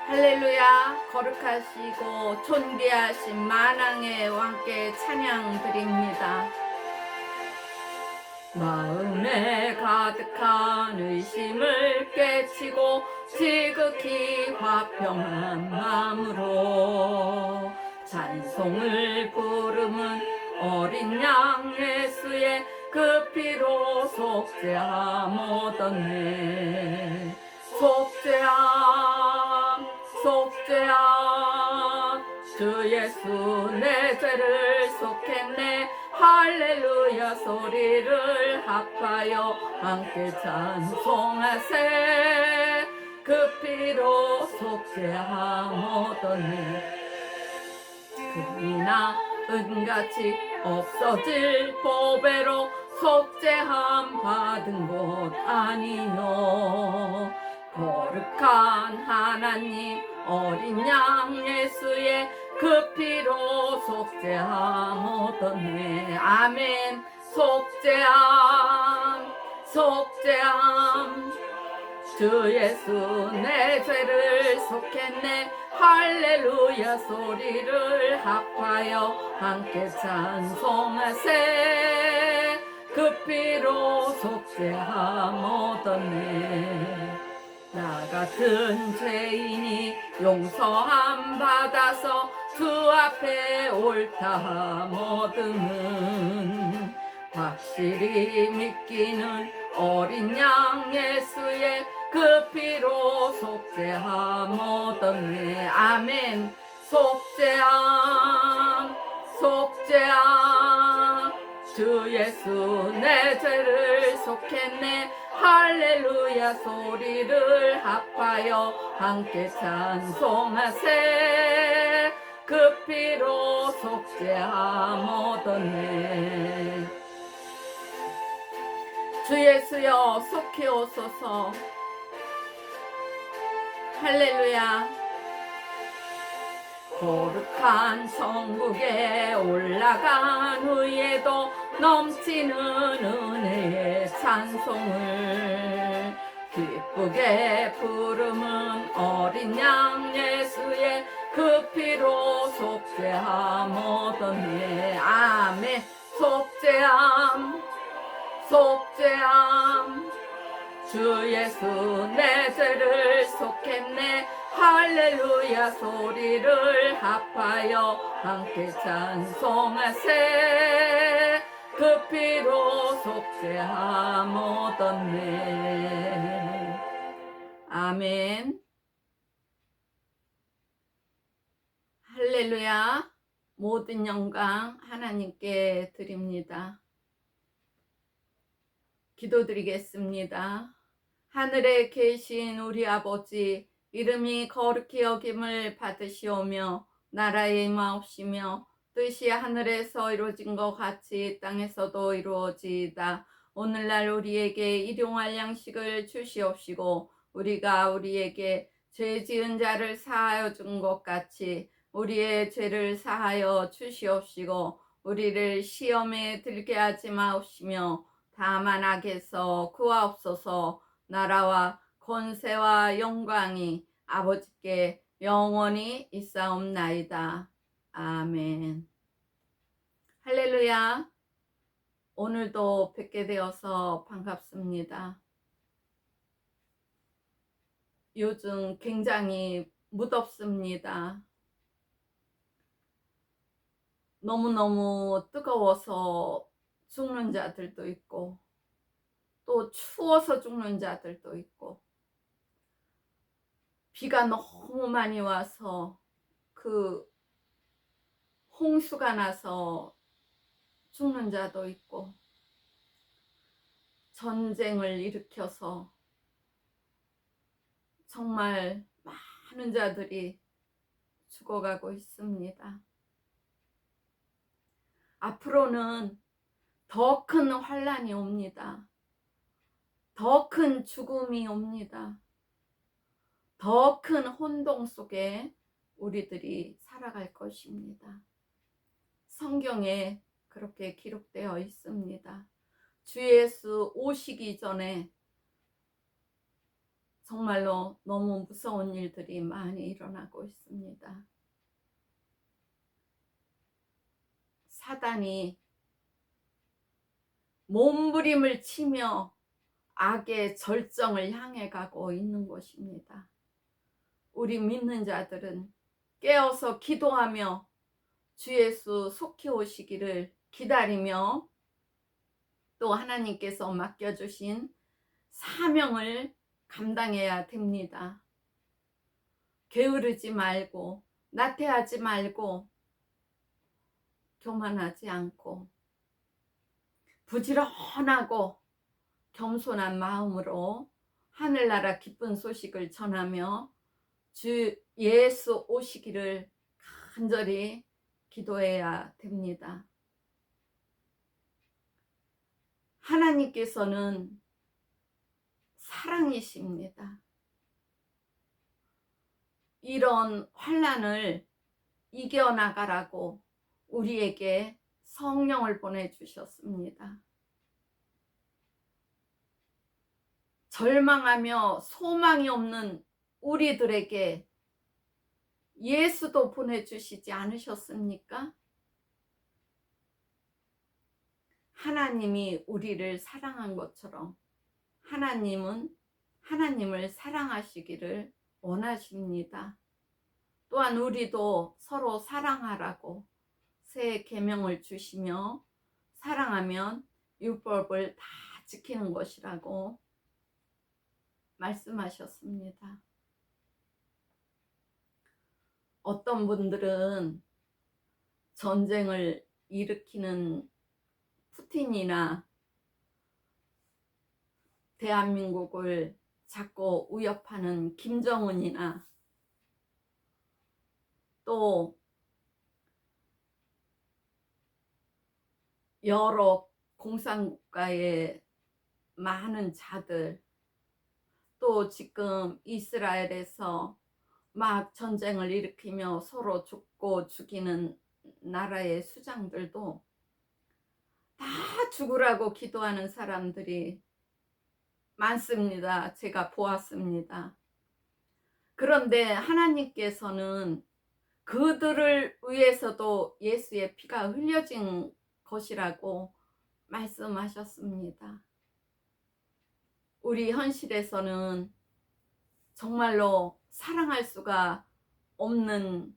할렐루야. 거룩하시고 존귀하신 만왕의 왕께 찬양 드립니다. 마음에 가득한 의심을 깨치고 지극히 화평한 마음으로 찬송을 부르는 어린 양 예수의 그 피로 속죄함 얻었네. 속죄함 속죄함 주 예수 내 죄를 속했네. 할렐루야 소리를 합하여 함께 찬송하세. 그 피로 속죄함 얻었네. 금이나 은같이 없어질 보배로 속죄함 받은 것 아니요. 거룩한 하나님 어린 양 예수의 그 피로 속죄함 얻었네. 아멘. 속죄함 속죄함 주 예수 내 죄를 속했네. 할렐루야 소리를 합하여 함께 찬송하세. 그 피로 속죄함 얻었네. 나 같은 죄인이 용서함 받아서 주 앞에 옳다함 얻으면 확실히 믿기는 어린 양 예수의 그 피로 속죄함 얻었네. 아멘. 속죄함 속죄함 주 예수 내 죄를 속했네. 할렐루야 소리를 합하여 함께 찬송하세. 그 피로 속죄함 얻었네. 주 예수여 속히 오소서. 할렐루야. 거룩한 천국에 올라간 후에도 넘치는 은혜의 찬송을 기쁘게 부르는 어린 양 예수의 그 피로 속죄함 얻었네. 아멘. 속죄함 속죄함 주 예수 내 죄를 속했네. 할렐루야 소리를 합하여 함께 찬송하세. 그 피로 속죄함 얻었네. 아멘. 할렐루야. 모든 영광 하나님께 드립니다. 기도드리겠습니다. 하늘에 계신 우리 아버지, 이름이 거룩히 여김을 받으시오며 나라의 임하옵시며 뜻이 하늘에서 이루어진 것 같이 땅에서도 이루어지이다. 오늘날 우리에게 일용할 양식을 주시옵시고 우리가 우리에게 죄 지은 자를 사하여 준 것 같이 우리의 죄를 사하여 주시옵시고 우리를 시험에 들게 하지 마옵시며 다만 악에서 구하옵소서. 나라와 권세와 영광이 아버지께 영원히 있사옵나이다. 아멘. 할렐루야. 오늘도 뵙게 되어서 반갑습니다. 요즘 굉장히 무덥습니다. 너무너무 뜨거워서 죽는 자들도 있고 또 추워서 죽는 자들도 있고 비가 너무 많이 와서 그 홍수가 나서 죽는 자도 있고 전쟁을 일으켜서 정말 많은 자들이 죽어가고 있습니다. 앞으로는 더 큰 환란이 옵니다. 더 큰 죽음이 옵니다. 더 큰 혼동 속에 우리들이 살아갈 것입니다. 성경에 그렇게 기록되어 있습니다. 주 예수 오시기 전에 정말로 너무 무서운 일들이 많이 일어나고 있습니다. 사단이 몸부림을 치며 악의 절정을 향해 가고 있는 것입니다. 우리 믿는 자들은 깨어서 기도하며 주 예수 속히 오시기를 기다리며 또 하나님께서 맡겨주신 사명을 감당해야 됩니다. 게으르지 말고 나태하지 말고 교만하지 않고 부지런하고 겸손한 마음으로 하늘나라 기쁜 소식을 전하며 주 예수 오시기를 간절히 기도해야 됩니다. 하나님께서는 사랑이십니다. 이런 환난을 이겨나가라고 우리에게 성령을 보내주셨습니다. 절망하며 소망이 없는 우리들에게 예수도 보내주시지 않으셨습니까? 하나님이 우리를 사랑한 것처럼 하나님은 하나님을 사랑하시기를 원하십니다. 또한 우리도 서로 사랑하라고 새 계명을 주시며 사랑하면 율법을 다 지키는 것이라고 말씀하셨습니다. 어떤 분들은 전쟁을 일으키는 푸틴이나 대한민국을 자꾸 위협하는 김정은이나 또 여러 공산국가의 많은 자들, 또 지금 이스라엘에서 막 전쟁을 일으키며 서로 죽고 죽이는 나라의 수장들도 다 죽으라고 기도하는 사람들이 많습니다. 제가 보았습니다. 그런데 하나님께서는 그들을 위해서도 예수의 피가 흘려진 것이라고 말씀하셨습니다. 우리 현실에서는 정말로 사랑할 수가 없는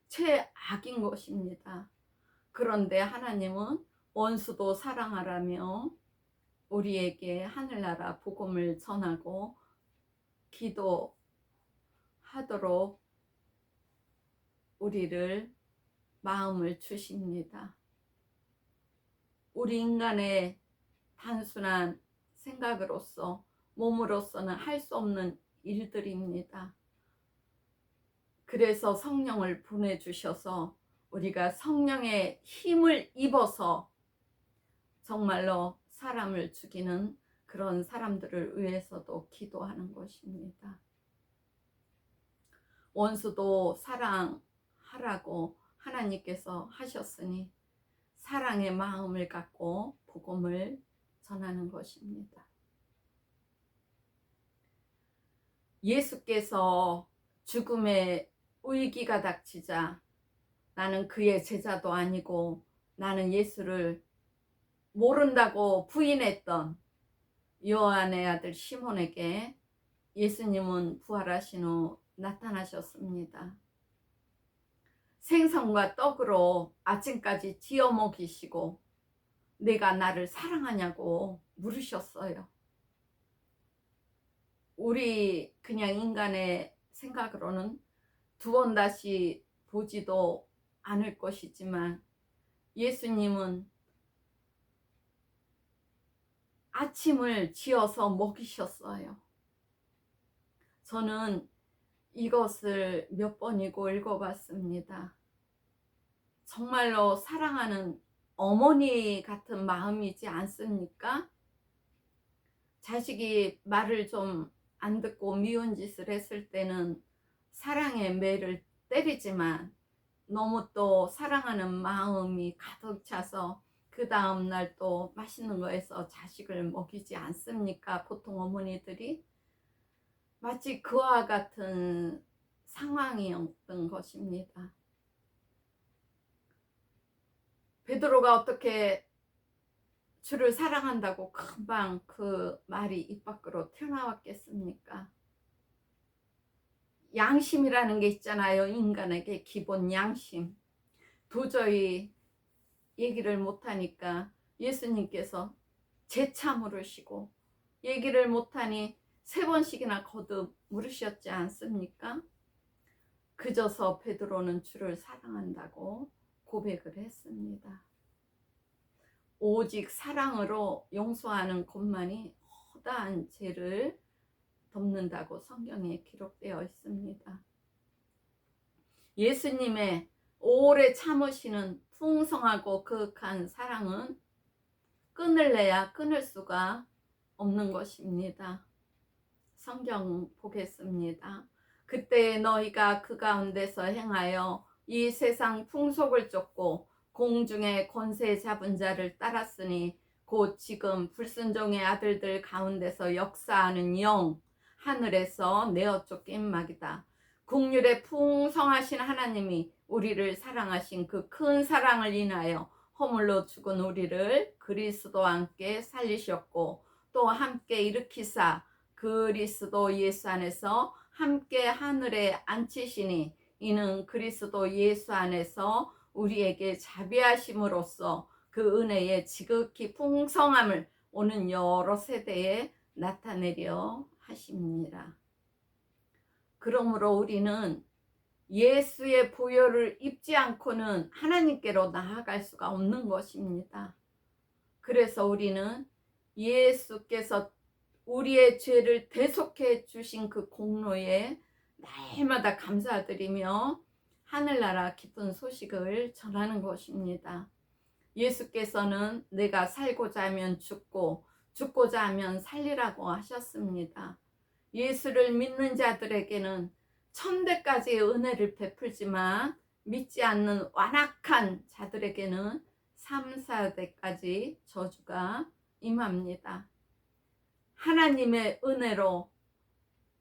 최악인 것입니다. 그런데 하나님은 원수도 사랑하라며 우리에게 하늘나라 복음을 전하고 기도하도록 우리를 마음을 주십니다. 우리 인간의 단순한 생각으로서 몸으로서는 할 수 없는 일들입니다. 그래서 성령을 보내주셔서 우리가 성령의 힘을 입어서 정말로 사람을 죽이는 그런 사람들을 위해서도 기도하는 것입니다. 원수도 사랑하라고 하나님께서 하셨으니 사랑의 마음을 갖고 복음을 전하는 것입니다. 예수께서 죽음의 위기가 닥치자 나는 그의 제자도 아니고 나는 예수를 모른다고 부인했던 요한의 아들 시몬에게 예수님은 부활하신 후 나타나셨습니다. 생선과 떡으로 아침까지 지어 먹이시고 내가 나를 사랑하냐고 물으셨어요. 우리 그냥 인간의 생각으로는 두 번 다시 보지도 않을 것이지만 예수님은 아침을 지어서 먹이셨어요. 저는 이것을 몇 번이고 읽어봤습니다. 정말로 사랑하는 어머니 같은 마음이지 않습니까? 자식이 말을 좀 안 듣고 미운 짓을 했을 때는 사랑의 매를 때리지만 너무 또 사랑하는 마음이 가득 차서 그 다음날 또 맛있는 거 해서 자식을 먹이지 않습니까? 보통 어머니들이. 마치 그와 같은 상황이었던 것입니다. 베드로가 어떻게 주를 사랑한다고 금방 그 말이 입 밖으로 튀어나왔겠습니까? 양심이라는 게 있잖아요. 인간에게 기본 양심. 도저히 얘기를 못하니까 예수님께서 재차 물으시고, 얘기를 못하니 3번씩이나 거듭 물으셨지 않습니까? 그저서 베드로는 주를 사랑한다고 고백을 했습니다. 오직 사랑으로 용서하는 것만이 허다한 죄를 덮는다고 성경에 기록되어 있습니다. 예수님의 오래 참으시는 풍성하고 그윽한 사랑은 끊을래야 끊을 수가 없는 것입니다. 성경 보겠습니다. 그때 너희가 그 가운데서 행하여 이 세상 풍속을 쫓고 공중의 권세 잡은 자를 따랐으니 곧 지금 불순종의 아들들 가운데서 역사하는 영, 하늘에서 내어 쫓긴 막이다. 국률에 풍성하신 하나님이 우리를 사랑하신 그 큰 사랑을 인하여 허물로 죽은 우리를 그리스도와 함께 살리셨고, 또 함께 일으키사 그리스도 예수 안에서 함께 하늘에 앉히시니, 이는 그리스도 예수 안에서 우리에게 자비하심으로써 그 은혜의 지극히 풍성함을 오는 여러 세대에 나타내려 하십니다. 그러므로 우리는 예수의 보혈을 입지 않고는 하나님께로 나아갈 수가 없는 것입니다. 그래서 우리는 예수께서 우리의 죄를 대속해 주신 그 공로에 날마다 감사드리며 하늘나라 기쁜 소식을 전하는 것입니다. 예수께서는 내가 살고자 하면 죽고 죽고자 하면 살리라고 하셨습니다. 예수를 믿는 자들에게는 천대까지의 은혜를 베풀지만 믿지 않는 완악한 자들에게는 3, 4대까지 저주가 임합니다. 하나님의 은혜로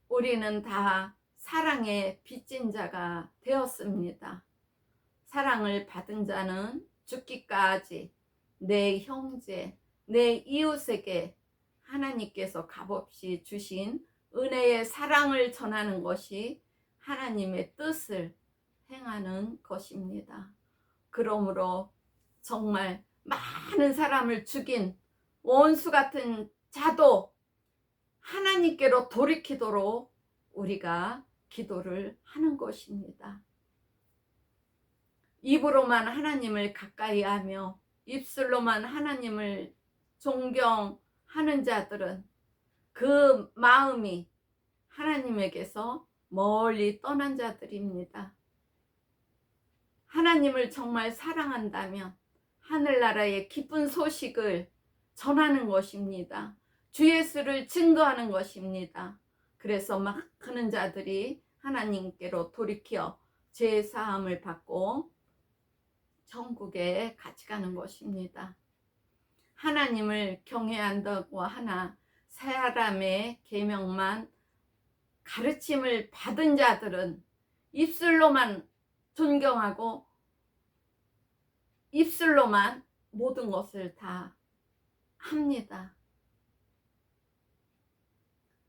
우리는 다 사랑의 빚진 자가 되었습니다. 사랑을 받은 자는 죽기까지 내 형제, 내 이웃에게 하나님께서 값없이 주신 은혜의 사랑을 전하는 것이 하나님의 뜻을 행하는 것입니다. 그러므로 정말 많은 사람을 죽인 원수 같은 자도 하나님께로 돌이키도록 우리가 기도를 하는 것입니다. 입으로만 하나님을 가까이 하며 입술로만 하나님을 존경하는 자들은 그 마음이 하나님에게서 멀리 떠난 자들입니다. 하나님을 정말 사랑한다면 하늘나라의 기쁜 소식을 전하는 것입니다. 주 예수를 증거하는 것입니다. 그래서 많은 자들이 하나님께로 돌이켜 죄 사함을 받고 천국에 같이 가는 것입니다. 하나님을 경외한다고 하나 사람의 계명만 가르침을 받은 자들은 입술로만 존경하고 입술로만 모든 것을 다 합니다.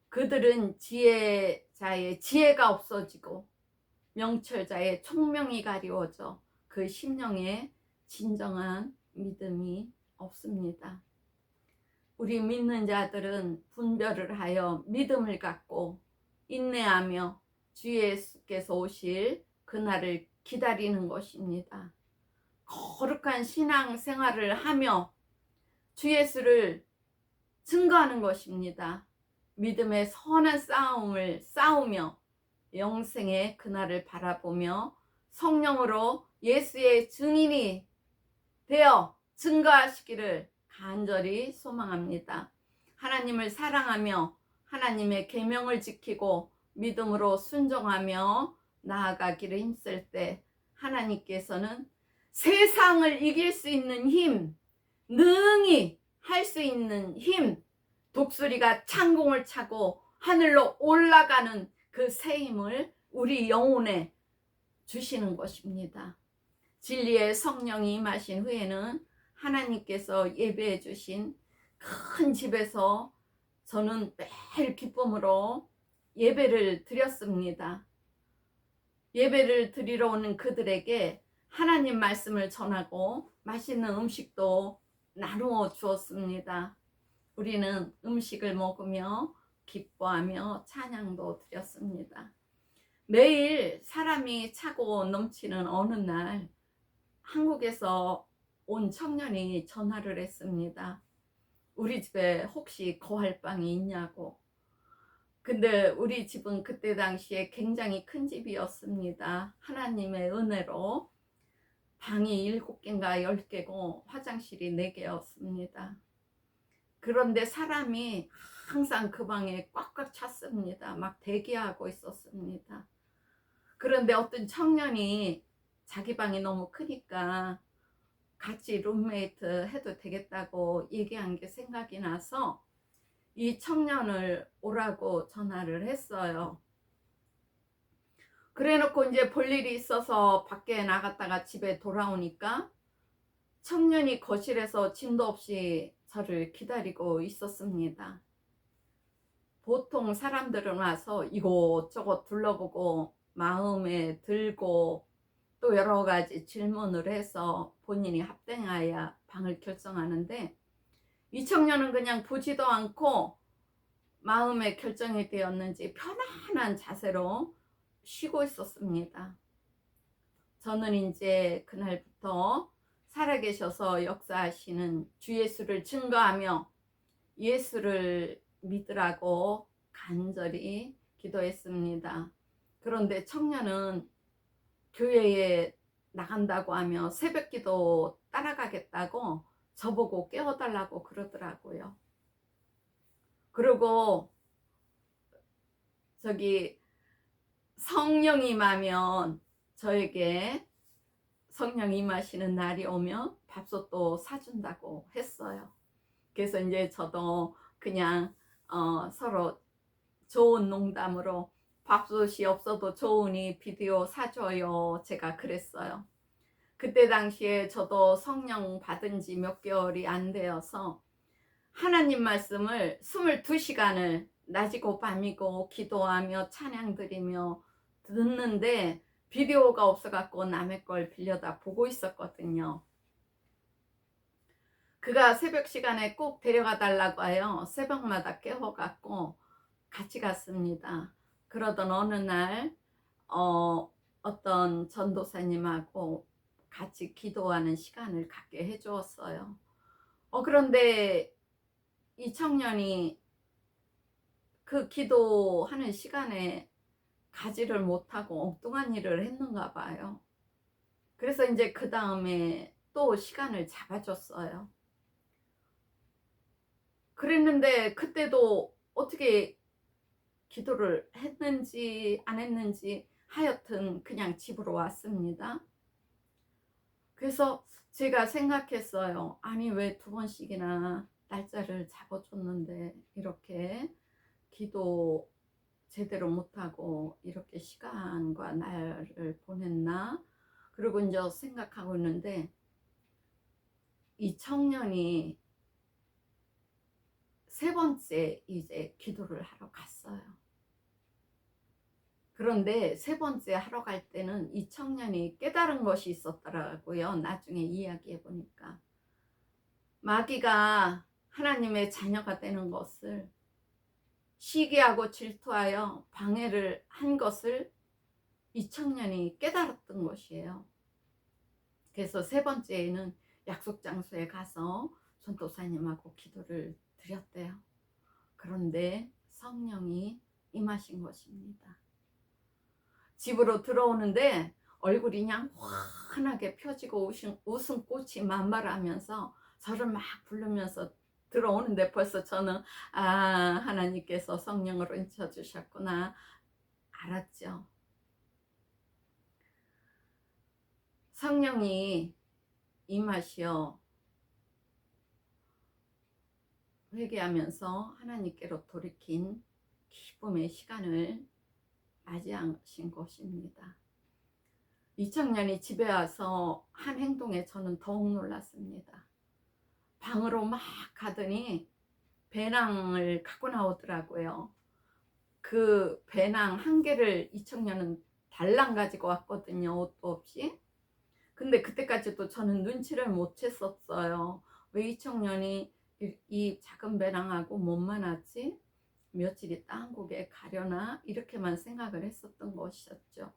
그들은 지혜자의 지혜가 없어지고 명철자의 총명이 가리워져 그 심령에 진정한 믿음이 없습니다. 우리 믿는 자들은 분별을 하여 믿음을 갖고 인내하며 주 예수께서 오실 그날을 기다리는 것입니다. 거룩한 신앙 생활을 하며 주 예수를 증거하는 것입니다. 믿음의 선한 싸움을 싸우며 영생의 그날을 바라보며 성령으로 예수의 증인이 되어 증거하시기를 간절히 소망합니다. 하나님을 사랑하며 하나님의 계명을 지키고 믿음으로 순종하며 나아가기를 힘쓸 때 하나님께서는 세상을 이길 수 있는 힘, 능히 할 수 있는 힘, 독수리가 창공을 차고 하늘로 올라가는 그 새 힘을 우리 영혼에 주시는 것입니다. 진리의 성령이 임하신 후에는 하나님께서 예배해 주신 큰 집에서 저는 매일 기쁨으로 예배를 드렸습니다. 예배를 드리러 오는 그들에게 하나님 말씀을 전하고 맛있는 음식도 나누어 주었습니다. 우리는 음식을 먹으며 기뻐하며 찬양도 드렸습니다. 매일 사람이 차고 넘치는 어느 날 한국에서 온 청년이 전화를 했습니다. 우리 집에 혹시 거할 방이 있냐고. 근데 우리 집은 그때 당시에 굉장히 큰 집이었습니다. 하나님의 은혜로 방이 7개인가 10개고 화장실이 4개였습니다. 그런데 사람이 항상 그 방에 꽉꽉 찼습니다. 막 대기하고 있었습니다. 그런데 어떤 청년이 자기 방이 너무 크니까 같이 룸메이트 해도 되겠다고 얘기한 게 생각이 나서 이 청년을 오라고 전화를 했어요. 그래 놓고 이제 볼 일이 있어서 밖에 나갔다가 집에 돌아오니까 청년이 거실에서 짐도 없이 저를 기다리고 있었습니다. 보통 사람들은 와서 이곳저곳 둘러보고 마음에 들고 또 여러 가지 질문을 해서 본인이 합당하여 방을 결정하는데 이 청년은 그냥 보지도 않고 마음에 결정이 되었는지 편안한 자세로 쉬고 있었습니다. 저는 이제 그날부터 살아계셔서 역사하시는 주 예수를 증거하며 예수를 믿으라고 간절히 기도했습니다. 그런데 청년은 교회에 나간다고 하며 새벽기도 따라가겠다고 저보고 깨워달라고 그러더라고요. 그리고 성령이 임하면 저에게 성령 임하시는 날이 오면 밥솥도 사준다고 했어요. 그래서 이제 저도 그냥 서로 좋은 농담으로 밥솥이 없어도 좋으니 비디오 사줘요. 제가 그랬어요. 그때 당시에 저도 성령 받은 지 몇 개월이 안 되어서 하나님 말씀을 22시간을 낮이고 밤이고 기도하며 찬양 드리며 듣는데 비디오가 없어갖고 남의 걸 빌려다 보고 있었거든요. 그가 새벽 시간에 꼭 데려가 달라고 하여 새벽마다 깨워갖고 같이 갔습니다. 그러던 어느 날 어떤 전도사님하고 같이 기도하는 시간을 갖게 해주었어요. 그런데 이 청년이 그 기도하는 시간에 가지를 못하고 엉뚱한 일을 했는가 봐요. 그래서 이제 그 다음에 또 시간을 잡아줬어요. 그랬는데 그때도 어떻게 기도를 했는지 안 했는지 하여튼 그냥 집으로 왔습니다. 그래서 제가 생각했어요. 아니 왜 2번씩이나 날짜를 잡아줬는데 이렇게 기도 제대로 못하고 이렇게 시간과 날을 보냈나? 그리고 이제 생각하고 있는데 이 청년이 3번째 이제 기도를 하러 갔어요. 그런데 3번째 하러 갈 때는 이 청년이 깨달은 것이 있었더라고요. 나중에 이야기해 보니까 마귀가 하나님의 자녀가 되는 것을 시기하고 질투하여 방해를 한 것을 이 청년이 깨달았던 것이에요. 그래서 3번째에는 약속 장소에 가서 전도사님하고 기도를 드렸대요. 그런데 성령이 임하신 것입니다. 집으로 들어오는데 얼굴이 그냥 환하게 펴지고 웃음꽃이 만발하면서 저를 막 부르면서 들어오는데 벌써 저는 하나님께서 성령으로 인쳐주셨구나 알았죠. 성령이 임하시어 회개하면서 하나님께로 돌이킨 기쁨의 시간을 맞이하신 것입니다. 이 청년이 집에 와서 한 행동에 저는 더욱 놀랐습니다. 방으로 막 가더니 배낭을 갖고 나오더라고요. 그 배낭 한 개를 이 청년은 달랑 가지고 왔거든요. 옷도 없이. 근데 그때까지도 저는 눈치를 못 챘었어요. 왜 이 청년이 이 작은 배낭하고 몸만 왔지? 며칠 있다 한국에 가려나? 이렇게만 생각을 했었던 것이었죠.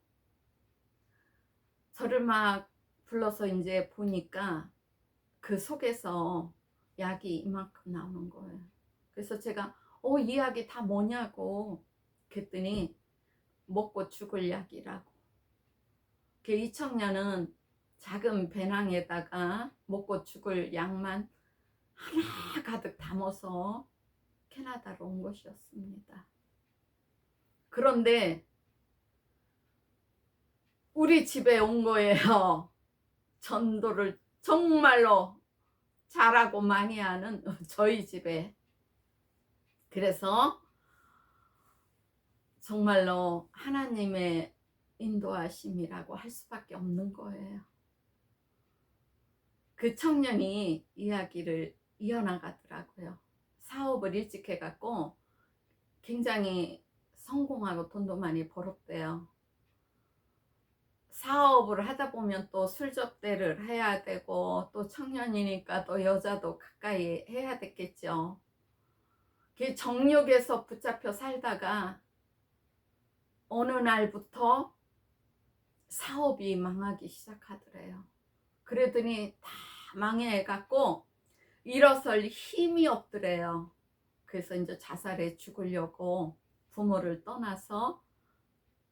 저를 막 불러서 이제 보니까 그 속에서 약이 이만큼 나오는 거예요. 그래서 제가 이 약이 다 뭐냐고 그랬더니 먹고 죽을 약이라고. 이 청년은 작은 배낭에다가 먹고 죽을 약만 하나 가득 담아서 캐나다로 온 것이었습니다. 그런데 우리 집에 온 거예요. 전도를 정말로 잘하고 많이 하는 저희 집에. 그래서 정말로 하나님의 인도하심이라고 할 수밖에 없는 거예요. 그 청년이 이야기를 이어나가더라고요. 사업을 일찍 해갖고 굉장히 성공하고 돈도 많이 벌었대요. 사업을 하다 보면 또 술접대를 해야 되고 또 청년이니까 또 여자도 가까이 해야 됐겠죠. 그 정욕에서 붙잡혀 살다가 어느 날부터 사업이 망하기 시작하더래요. 그러더니 다 망해갖고 일어설 힘이 없더래요. 그래서 이제 자살해 죽으려고 부모를 떠나서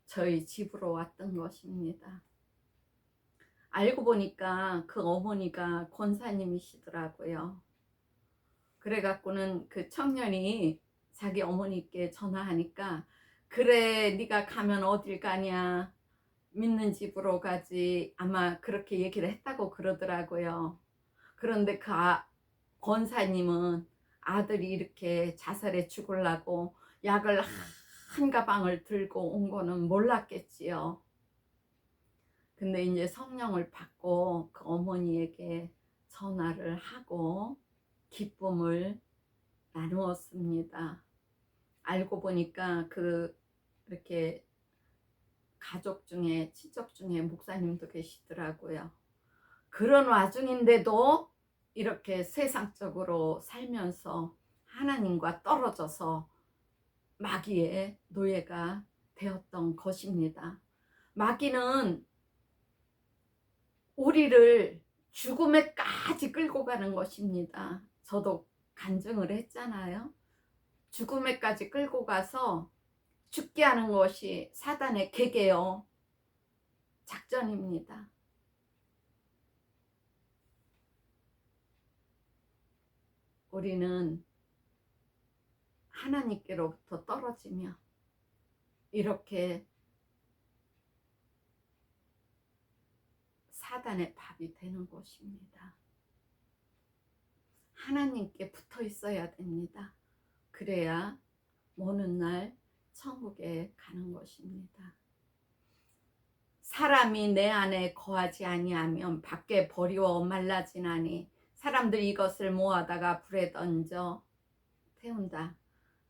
저희 집으로 왔던 것입니다. 알고 보니까 그 어머니가 권사님이시더라고요. 그래갖고는 그 청년이 자기 어머니께 전화하니까 그래 네가 가면 어딜 가냐, 믿는 집으로 가지, 아마 그렇게 얘기를 했다고 그러더라고요. 그런데 그 권사님은 아들이 이렇게 자살해 죽으려고 약을 한 가방을 들고 온 거는 몰랐겠지요. 근데 이제 성령을 받고 그 어머니에게 전화를 하고 기쁨을 나누었습니다. 알고 보니까 이렇게 가족 중에 친척 중에 목사님도 계시더라고요. 그런 와중인데도 이렇게 세상적으로 살면서 하나님과 떨어져서 마귀의 노예가 되었던 것입니다. 마귀는 우리를 죽음에까지 끌고 가는 것입니다. 저도 간증을 했잖아요. 죽음에까지 끌고 가서 죽게 하는 것이 사단의 계계요 작전입니다. 우리는 하나님께로부터 떨어지며 이렇게 사단의 밥이 되는 것입니다. 하나님께 붙어 있어야 됩니다. 그래야 어느 날 천국에 가는 것입니다. 사람이 내 안에 거하지 아니하면 밖에 버리워 말라지나니 사람들이 이것을 모아다가 불에 던져 태운다.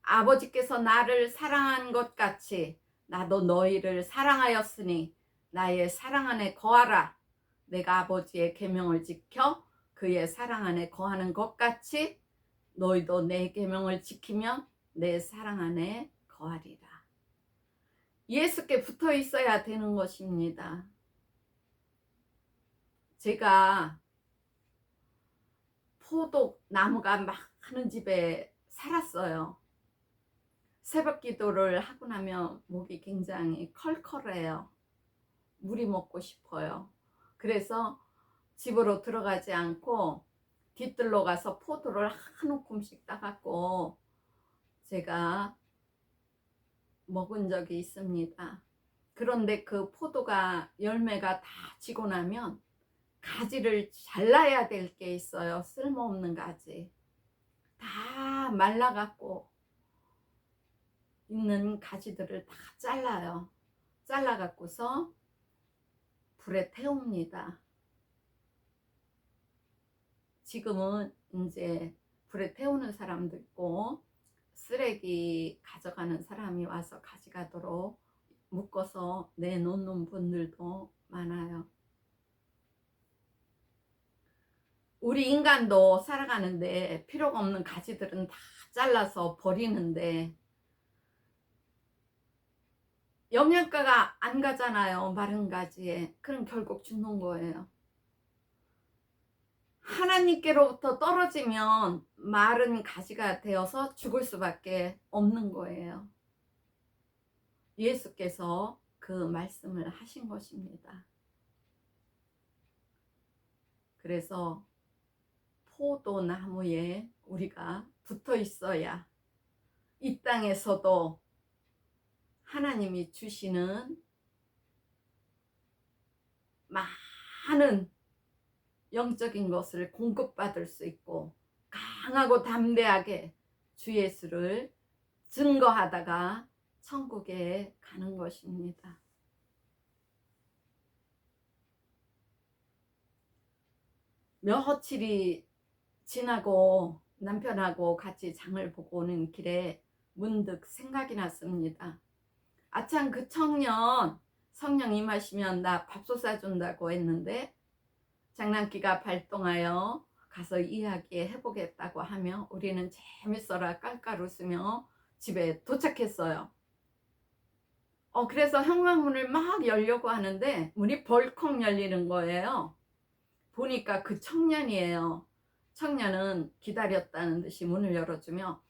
아버지께서 나를 사랑한 것 같이 나도 너희를 사랑하였으니 나의 사랑 안에 거하라. 내가 아버지의 계명을 지켜 그의 사랑 안에 거하는 것 같이 너희도 내 계명을 지키며 내 사랑 안에 거하리라. 예수께 붙어 있어야 되는 것입니다. 제가 포도나무가 많은 집에 살았어요. 새벽 기도를 하고 나면 목이 굉장히 컬컬해요. 물이 먹고 싶어요. 그래서 집으로 들어가지 않고 뒤뜰로 가서 포도를 한 움큼씩 따갖고 제가 먹은 적이 있습니다. 그런데 그 포도가 열매가 다 지고 나면 가지를 잘라야 될 게 있어요. 쓸모없는 가지. 다 말라갖고 있는 가지들을 다 잘라요. 잘라 갖고서 불에 태웁니다. 지금은 이제 불에 태우는 사람도 있고 쓰레기 가져가는 사람이 와서 가져가도록 묶어서 내놓는 분들도 많아요. 우리 인간도 살아가는데 필요가 없는 가지들은 다 잘라서 버리는데 영양가가 안 가잖아요. 마른 가지에. 그럼 결국 죽는 거예요. 하나님께로부터 떨어지면 마른 가지가 되어서 죽을 수밖에 없는 거예요. 예수께서 그 말씀을 하신 것입니다. 그래서 포도나무에 우리가 붙어 있어야 이 땅에서도 하나님이 주시는 많은 영적인 것을 공급받을 수 있고 강하고 담대하게 주 예수를 증거하다가 천국에 가는 것입니다. 며칠이 지나고 남편하고 같이 장을 보고 오는 길에 문득 생각이 났습니다. 아참 그 청년 성령 임하시면 나 밥솥 사준다고 했는데 장난기가 발동하여 가서 이야기해 보겠다고 하며 우리는 재밌어라 깔깔 웃으며 집에 도착했어요. 그래서 현관문을 막 열려고 하는데 문이 벌컥 열리는 거예요. 보니까 그 청년이에요. 청년은 기다렸다는 듯이 문을 열어주며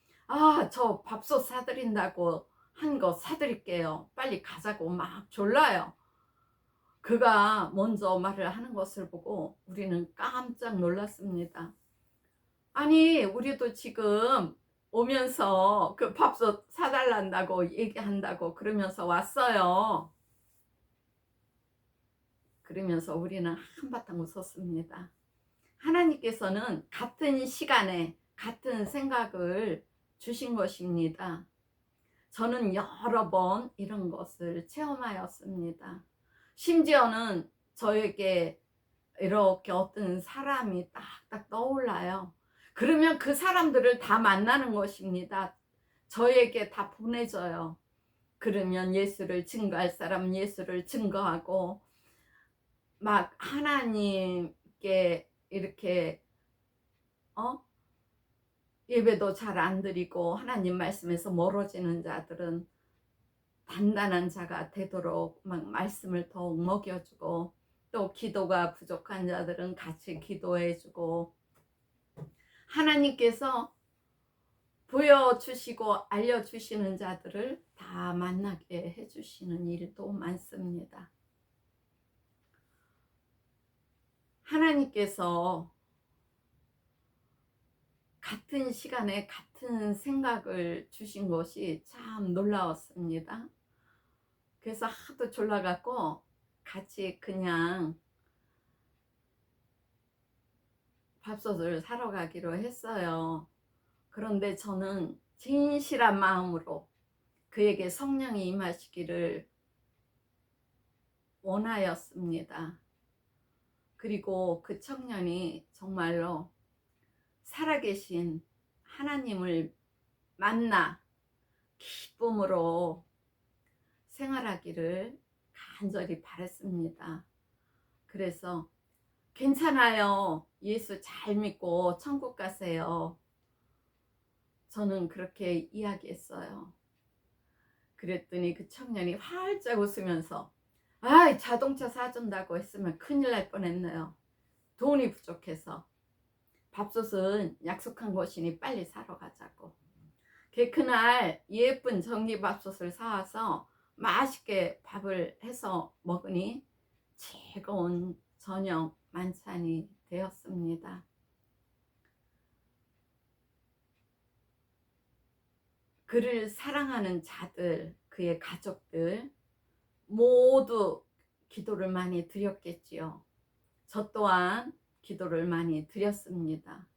저 밥솥 사드린다고 한 거 사드릴게요. 빨리 가자고 막 졸라요. 그가 먼저 말을 하는 것을 보고 우리는 깜짝 놀랐습니다. 아니 우리도 지금 오면서 그 밥솥 사달란다고 얘기한다고 그러면서 왔어요. 그러면서 우리는 한바탕 웃었습니다. 하나님께서는 같은 시간에 같은 생각을 주신 것입니다. 저는 여러 번 이런 것을 체험하였습니다. 심지어는 저에게 이렇게 어떤 사람이 딱딱 떠올라요. 그러면 그 사람들을 다 만나는 것입니다. 저에게 다 보내져요. 그러면 예수를 증거할 사람은 예수를 증거하고 막 하나님께 이렇게 예배도 잘 안 드리고 하나님 말씀에서 멀어지는 자들은 단단한 자가 되도록 막 말씀을 더욱 먹여주고 또 기도가 부족한 자들은 같이 기도해주고 하나님께서 보여주시고 알려주시는 자들을 다 만나게 해주시는 일도 많습니다. 하나님께서 같은 시간에 같은 생각을 주신 것이 참 놀라웠습니다. 그래서 하도 졸라갖고 같이 그냥 밥솥을 사러 가기로 했어요. 그런데 저는 진실한 마음으로 그에게 성령이 임하시기를 원하였습니다. 그리고 그 청년이 정말로 살아계신 하나님을 만나 기쁨으로 생활하기를 간절히 바랬습니다. 그래서 괜찮아요. 예수 잘 믿고 천국 가세요. 저는 그렇게 이야기했어요. 그랬더니 그 청년이 활짝 웃으면서 자동차 사준다고 했으면 큰일 날 뻔했네요. 돈이 부족해서. 밥솥은 약속한 것이니 빨리 사러 가자고. 그날 예쁜 전기밥솥을 사와서 맛있게 밥을 해서 먹으니 즐거운 저녁 만찬이 되었습니다. 그를 사랑하는 자들, 그의 가족들 모두 기도를 많이 드렸겠지요. 저 또한 기도를 많이 드렸습니다.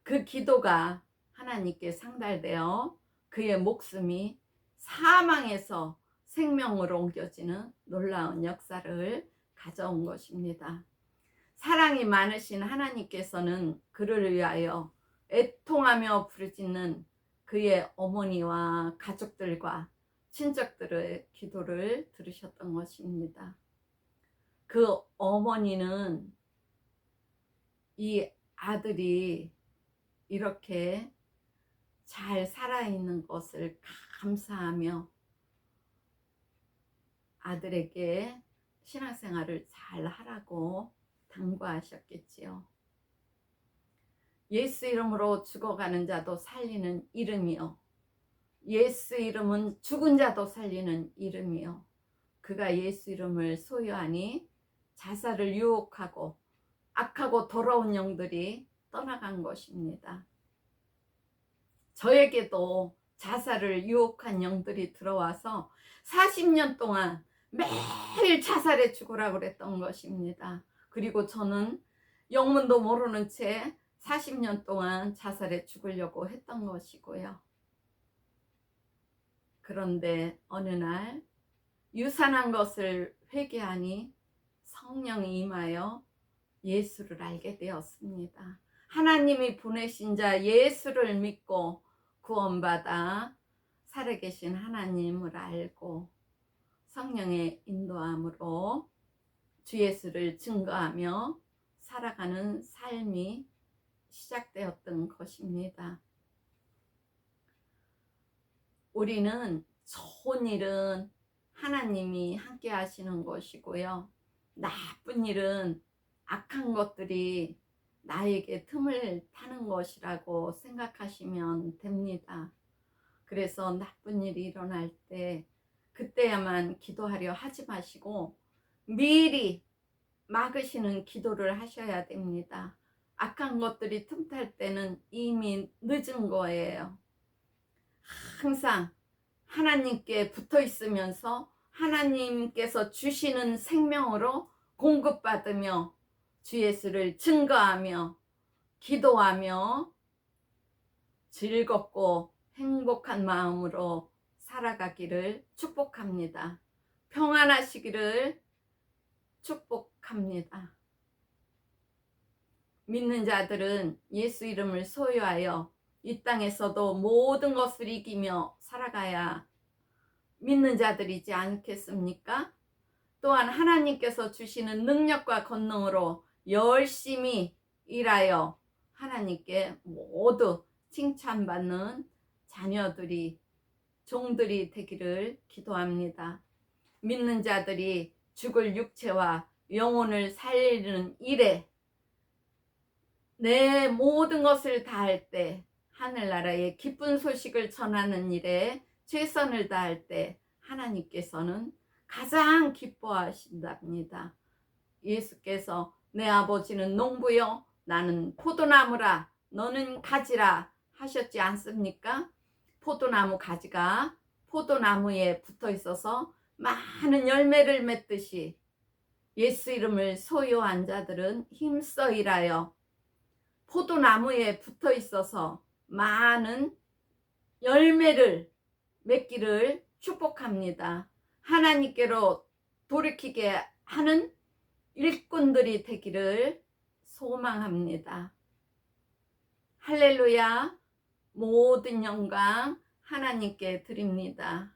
그 기도가 하나님께 상달되어 그의 목숨이 사망에서 생명으로 옮겨지는 놀라운 역사를 가져온 것입니다. 사랑이 많으신 하나님께서는 그를 위하여 애통하며 부르짖는 그의 어머니와 가족들과 친척들의 기도를 들으셨던 것입니다. 그 어머니는 이 아들이 이렇게 잘 살아있는 것을 감사하며 아들에게 신앙생활을 잘 하라고 당부하셨겠지요. 예수 이름으로 죽어가는 자도 살리는 이름이요, 예수 이름은 죽은 자도 살리는 이름이요. 그가 예수 이름을 소유하니 자살을 유혹하고 악하고 더러운 영들이 떠나간 것입니다. 저에게도 자살을 유혹한 영들이 들어와서 40년 동안 매일 자살해 죽으라고 그랬던 것입니다. 그리고 저는 영문도 모르는 채 40년 동안 자살해 죽으려고 했던 것이고요. 그런데 어느 날 유산한 것을 회개하니 성령이 임하여 예수를 알게 되었습니다. 하나님이 보내신 자 예수를 믿고 구원받아 살아계신 하나님을 알고 성령의 인도함으로 주 예수를 증거하며 살아가는 삶이 시작되었던 것입니다. 우리는 좋은 일은 하나님이 함께 하시는 것이고요, 나쁜 일은 악한 것들이 나에게 틈을 타는 것이라고 생각하시면 됩니다. 그래서 나쁜 일이 일어날 때 그때야만 기도하려 하지 마시고 미리 막으시는 기도를 하셔야 됩니다. 악한 것들이 틈탈 때는 이미 늦은 거예요. 항상 하나님께 붙어 있으면서 하나님께서 주시는 생명으로 공급받으며 주 예수를 증거하며 기도하며 즐겁고 행복한 마음으로 살아가기를 축복합니다. 평안하시기를 축복합니다. 믿는 자들은 예수 이름을 소유하여 이 땅에서도 모든 것을 이기며 살아가야 믿는 자들이지 않겠습니까? 또한 하나님께서 주시는 능력과 권능으로 열심히 일하여 하나님께 모두 칭찬받는 자녀들이, 종들이 되기를 기도합니다. 믿는 자들이 죽을 육체와 영혼을 살리는 일에 내 모든 것을 다할 때, 하늘나라의 기쁜 소식을 전하는 일에 최선을 다할 때 하나님께서는 가장 기뻐하신답니다. 예수께서 내 아버지는 농부요 나는 포도나무라 너는 가지라 하셨지 않습니까? 포도나무 가지가 포도나무에 붙어 있어서 많은 열매를 맺듯이 예수 이름을 소유한 자들은 힘써 일하여 포도나무에 붙어 있어서 많은 열매를 맺기를 축복합니다. 하나님께로 돌이키게 하는 일꾼들이 되기를 소망합니다. 할렐루야. 모든 영광 하나님께 드립니다.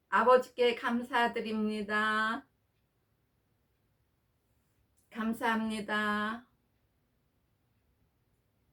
아버지께 감사드립니다. 감사합니다.